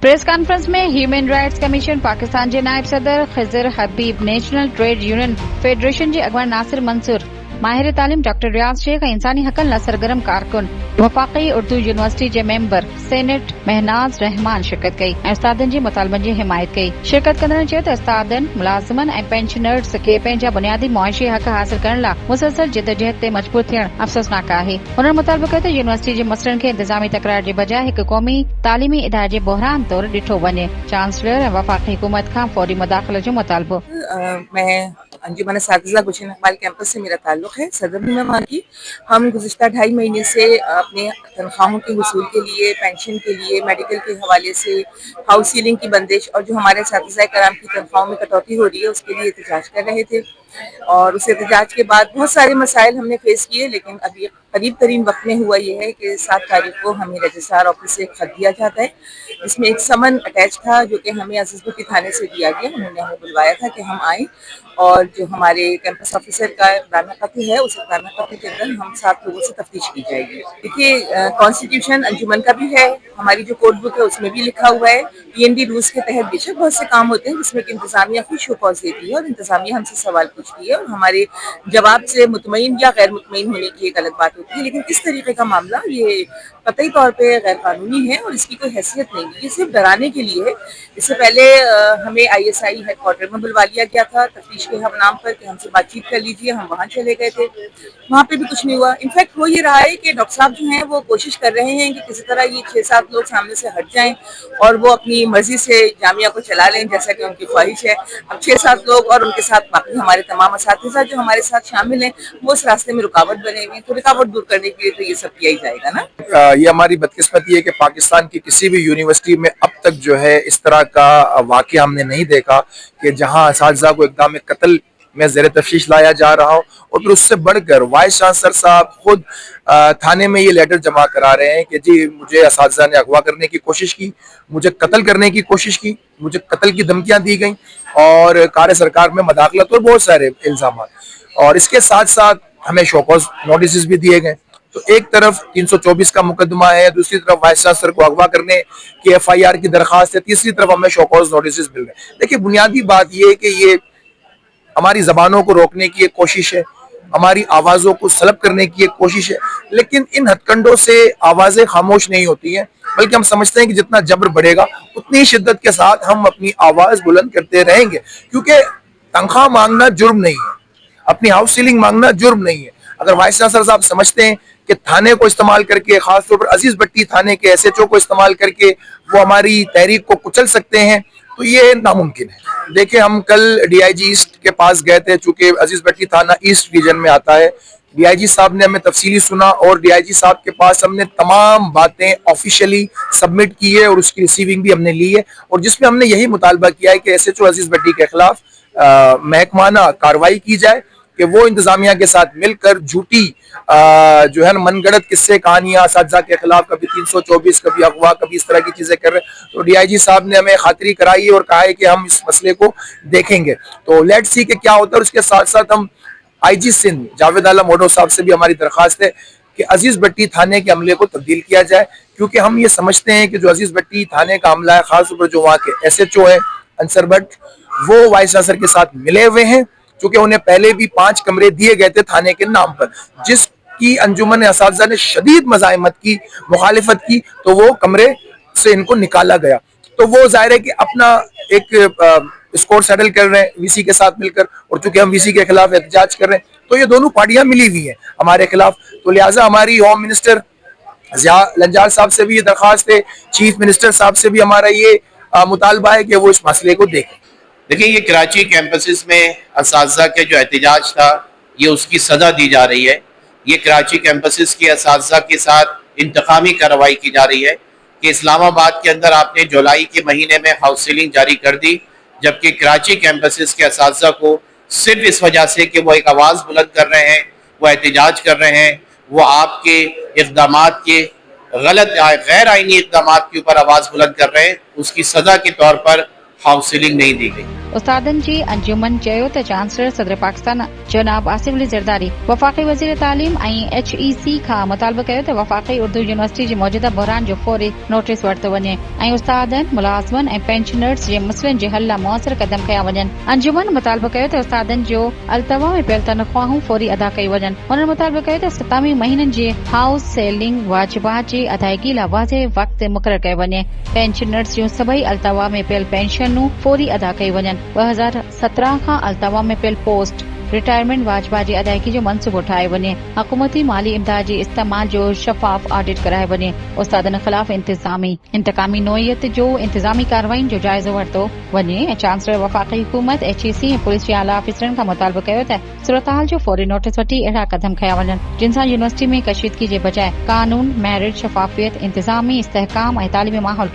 Press conference में human rights commission Pakistan जे नायब सदर खिजर हबीब, नेशनल ट्रेड यूनियन फेडरेशन जे अगवान नासिर मंसूर, माहिर तालीम डॉक्टर रियाज शेख, इंसानी हकन ला सरगर्म कारकुन, वफाकी उर्दू यूनिवर्सिटी जे मेंबर सेनेट महनाज रहमान शिरकत कई ऐं उस्तादनि जे मुतालबनि जी हिमायत कई। शिरकत कंदड़नि चयो त उस्तादनि, मुलाज़िमनि ऐं पेंशनर्स खे पंहिंजा बुनियादी मुआशी हक़ हासिल करण लाइ मुसलसल जिदोजहद ते मजबूर थियण अफ़सोसनाक आहे। उन्हनि मुतालबो कयो त यूनिवर्सिटी जे मसइलनि खे इंतज़ामी तकरार जे बजाय हिक क़ौमी तालीमी इदारे जे बहरान तौर ॾिठो वञे। चांसलर ऐं वफ़ाक़ी हुकूमत खां फौरी मुदाख़लत जो मुतालबो। मैं अंजुमन असातिज़ा गुलशन इकबाल कैंपस से मेरा ताल्लुक़ है, सदर हूँ मैं वहाँ की। हम गुज़िश्ता 2.5 महीने से अपने तनख्वाहों के वसूल के लिए, पेंशन के लिए, मेडिकल के हवाले से, हाउस सीलिंग की बंदिश और जो हमारे असातिज़ा कराम की तनख्वाहों में कटौती हो रही है उसके लिए एहतजाज कर रहे थे। और उस एहतजाज के बाद बहुत सारे मसाइल हमने फेस किए, लेकिन अभी करीब तरीन वक्त में हुआ ये है कि 7 तारीख को हमें रजिस्ट्रार ऑफिस से खत दिया जाता है, जिसमें एक समन अटैच था जो कि हमें अजीज़ बख्ती थाने से दिया गया। उन्होंने हमें बुलवाया था कि हम आएँ और जो हमारे कैंपस ऑफिसर का इक़रारनामा पत्र है उस इक़रारनामा पत्र के अंदर हम 7 लोगों से तफ्तीश की जाएगी। देखिए, कॉन्स्टिट्यूशन अंजुमन का भी है, हमारी जो कोड बुक है उसमें भी लिखा हुआ है, पीएनबी रूल्स के तहत बेशक बहुत से काम होते हैं जिसमें कि इंतजामिया खुद शो कॉज देती है और इंतजामिया हमसे सवाल पूछती है और हमारे जवाब से मुतमईन या गैर मुतमईन होने की एक अलग बात होती है। लेकिन इस तरीके का मामला ये कतई तौर पे गैर कानूनी है और इसकी कोई हैसियत नहीं है, ये सिर्फ डराने के लिए है। इससे पहले हमें आईएसआई हेडक्वार्टर में बुलवा लिया गया था तफ्तीश के हम नाम पर कि हमसे बातचीत कर लीजिए, हम वहाँ चले गए थे, वहाँ पे भी कुछ नहीं हुआ। इनफैक्ट हो ये रहा है कि डॉक्टर साहब जो हैं वो कोशिश कर रहे हैं कि किसी तरह ये 6-7 लोग सामने से हट जाएं और वो अपनी मर्जी से जामिया को चला लें जैसा कि उनकी ख्वाहिश है। अब 6-7 लोग और उनके साथ बाकी हमारे तमाम असातिज़ा जो हमारे साथ शामिल हैं वो उस रास्ते में रुकावट बने हुए हैं, तो रुकावट दूर करने के लिए तो ये सब किया ही जाएगा ना। ये हमारी बदकिस्मती है कि पाकिस्तान की किसी भी यूनिवर्सिटी में अब तक जो है इस तरह का वाक़या हमने नहीं देखा कि जहां असातिज़ा को इक़दाम कत्ल में ज़ेर तफ्तीश लाया जा रहा हो और फिर उससे बढ़कर वाइस चांसलर साहब खुद थाने में ये लेटर जमा करा रहे हैं कि जी मुझे असातिज़ा ने अगवा करने की कोशिश की, मुझे कत्ल करने की कोशिश की, मुझे कत्ल की धमकियां दी गई और कार्य सरकार में मदाखलत और बहुत सारे इल्ज़ाम। और इसके साथ साथ हमें शोकॉज नोटिस भी दिए गए। तो एक तरफ 324 का मुकदमा है, दूसरी तरफ वाइस चांसलर को अगवा करने की एफआईआर की दरखास्त है, तीसरी तरफ हमें शोकॉज नोटिस मिल गए। देखिए, बुनियादी बात यह है कि ये हमारी जबानों को रोकने की एक कोशिश है, हमारी आवाज़ों को सलब करने की एक कोशिश है, लेकिन इन हथकंडों से आवाज़ें खामोश नहीं होती हैं, बल्कि हम समझते हैं कि जितना जबर बढ़ेगा उतनी शिद्दत के साथ हम अपनी आवाज़ बुलंद करते रहेंगे, क्योंकि तनख्वाह मांगना जुर्म नहीं है, अपनी हाउस सीलिंग मांगना जुर्म नहीं है। अगर वाइस चांसलर साहब समझते हैं कि थाने को इस्तेमाल करके, खासतौर पर अजीज भट्टी थाने के एसएचओ को इस्तेमाल करके वो हमारी तहरीक को कुचल सकते हैं, तो ये नामुमकिन है। देखिए, हम कल डीआईजी ईस्ट के पास गए थे, चूंकि अजीज भट्टी थाना ईस्ट रीजन में आता है। डीआईजी साहब ने हमें तफसीली सुना और डीआईजी साहब के पास हमने तमाम बातें ऑफिशियली सबमिट की है और उसकी रिसीविंग भी हमने ली है, और जिसमें हमने यही मुतालबा किया है कि एसएचओ अजीज भट्टी के खिलाफ महकमाना कार्रवाई की जाए कि वो इंतजामिया के साथ मिलकर झूठी जो है ना मनगढ़ंत किस्से कहानियां असातिज़ा के खिलाफ, कभी 324, कभी अगवा, कभी इस तरह की चीजें कर रहे हैं। तो डीआईजी साहब ने हमें खातिरी कराई और कहा है कि हम इस मसले को देखेंगे। तो लेट्स सी कि क्या होता है। उसके साथ साथ हम आईजी सिंध जावेद आलम ओडो साहब से भी हमारी दरखास्त है कि अजीज भट्टी थाने के अमले को तब्दील किया जाए, क्योंकि हम ये समझते हैं कि जो अजीज भट्टी थाने का अमला है, खासतौर पर जो वहाँ के एसएचओ है अंसर भट्ट, वो वाइस चांसलर के साथ मिले हुए हैं, क्योंकि उन्हें पहले भी 5 कमरे दिए गए थे थाने के नाम पर, जिसकी अंजुमन असातिज़ा ने शदीद मज़ाहिमत की, मुखालिफत की, तो वो कमरे से इनको निकाला गया। तो वो जाहिर है कि अपना एक स्कोर सेटल कर रहे हैं वीसी के साथ मिलकर, और चूंकि हम वीसी के खिलाफ एहतजाज कर रहे हैं तो ये दोनों पार्टियां मिली हुई हैं हमारे खिलाफ। तो लिहाजा हमारी होम मिनिस्टर ज़िया लंजार साहब से भी ये दरखास्त है, चीफ मिनिस्टर साहब से भी हमारा ये मुतालबा है कि वो इस मसले को देखें। देखिए, ये कराची कैंपसेस में असातिज़ा के जो एहतजाज था ये उसकी सज़ा दी जा रही है। ये कराची कैंपसेस के असातिज़ा के साथ इंतकामी कार्रवाई की जा रही है कि इस्लामाबाद के अंदर आपने जुलाई के महीने में हाउस सीलिंग जारी कर दी, जबकि कराची कैंपसेस के असातिज़ा को सिर्फ इस वजह से कि वो एक आवाज़ बुलंद कर रहे हैं, वो एहतजाज कर रहे हैं, वो आपके इक़दामात के गलत गैर आइनी इक़दामात के ऊपर आवाज़ बुलंद कर रहे हैं, उसकी सज़ा के तौर पर हाउस सीलिंग नहीं दी गई। उस्तादनि जी अंजुमन चयो त चांसलर सदर पाकिस्तान जनाब आसिफ अली ज़रदारी वफ़ाक़ी वज़ीर तालीम ऐं HEC खां मुतालबो कयो त वफ़ाक़ी उर्दू यूनिवर्सिटी जे मौजूदा बहरान जो फौरी नोटिस वरितो वञे ऐं उस्तादनि मुलाज़िमनि ऐं पेंशनर्स जे मसइलनि जे हल लाइ मुअसर कदम कया वञनि। अंजुमन मुतालबो कयो त उस्तादनि जो अल्तवा में पियल तनख़्वाहूं फौरी अदा कई वञनि। हुननि मुतालबो कयो त 27 महीननि जे हाउस सेलिंग वाजिबात जी अदायगी लाइ वाज़े वक़्तु मुक़ररु कयो वञे। पेंशनर्स जूं सभई अल्तवा में पियल पेंशनूं फौरी अदा कई वञनि। 2017 खां अल्तवा में पियल पोस्ट रिटायरमेंट वाजिबात जी अदायगी जो मंसूबो ठाहे वञे। हुकूमती माली इमदाद जी इस्तेमाल जो शफ़ाफ ऑडिट कराए वञे। उस्तादनि ख़िलाफ़ इंतकामी नोयत जो इंतज़ामी कार्रवाईनि जो जाइज़ो वरितो वञे ऐं चांसलर वफ़ाक़ी हुकूमत HEC ऐं पुलिस जे आला अफ़ीसरनि खां मुतालबो कयो त सूरतहाल जो फौरी नोटिस वठी अहिड़ा कदम खया वञनि जिन सां यूनिवर्सिटी में कशीदगी जे बजाए कानून, मेरिट, शफ़ाफ़ियत, इंतज़ामी इस्तेहकाम ऐं तालीमी माहौल खे